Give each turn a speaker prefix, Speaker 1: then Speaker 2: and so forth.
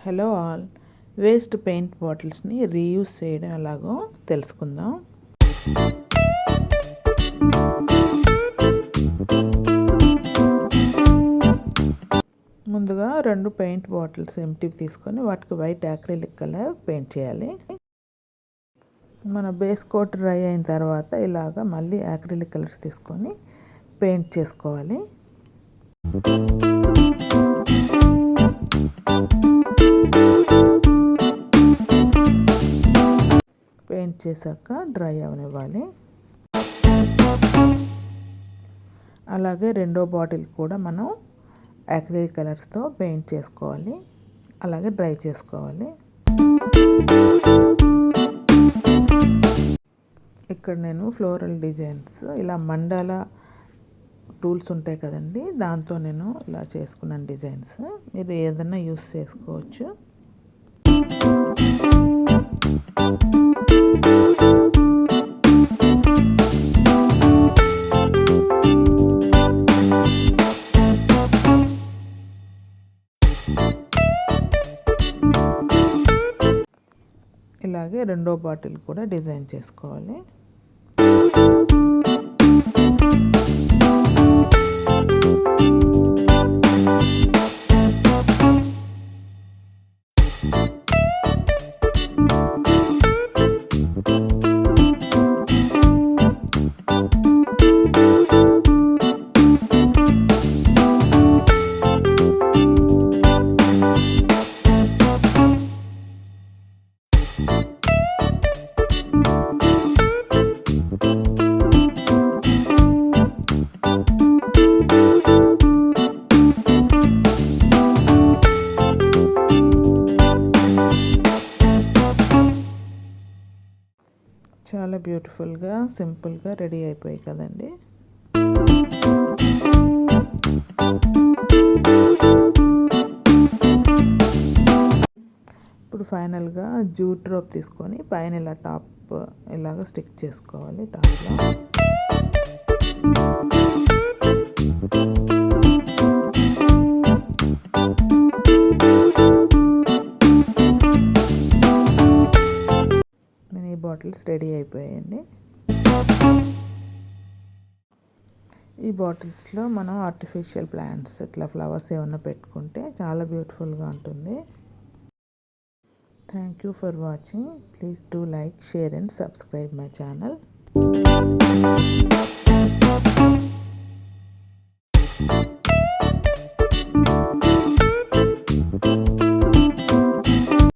Speaker 1: Hello all, waste paint బాటిల్స్ని reuse చేయడం ఎలాగో తెలుసుకుందాం. ముందుగా 2 పెయింట్ బాటిల్స్ ఎంటీవి తీసుకొని వాటికి వైట్ యాక్రిలిక్ కలర్ పెయింట్ చేయాలి. మన బేస్ కోట్ డ్రై అయిన తర్వాత ఇలాగా మళ్ళీ యాక్రిలిక్ కలర్స్ తీసుకొని పెయింట్ చేసుకోవాలి. పెయింట్ చేశాక డ్రై అవనివ్వాలి. అలాగే రెండో బాటిల్ కూడా మనం యాక్రిలిక్ కలర్స్తో పెయింట్ చేసుకోవాలి, అలాగే డ్రై చేసుకోవాలి. ఇక్కడ నేను ఫ్లోరల్ డిజైన్స్ ఇలా మండాలా టూల్స్ ఉంటాయి కదండి, దాంతో నేను ఇలా చేసుకున్నాను డిజైన్స్. మీరు ఏదైనా యూస్ చేసుకోవచ్చు. ఇలాగే రెండో బాటిల్ కూడా డిజైన్ చేసుకోవాలి. చాలా బ్యూటిఫుల్గా సింపుల్గా రెడీ అయిపోయాయి కదండి. ఇప్పుడు ఫైనల్గా జూట్ రోప్ తీసుకొని పైన ఇలా టాప్ ఇలాగ స్టిక్ చేసుకోవాలి. టాప్లో మినీ బాటిల్స్ రెడీ అయిపోయాయండి. ఈ బాటిల్స్లో మనం ఆర్టిఫిషియల్ ప్లాంట్స్ ఇట్లా ఫ్లవర్స్ ఏమన్నా పెట్టుకుంటే చాలా బ్యూటిఫుల్గా ఉంటుంది. Thank you for watching. Please do like, share and subscribe my channel.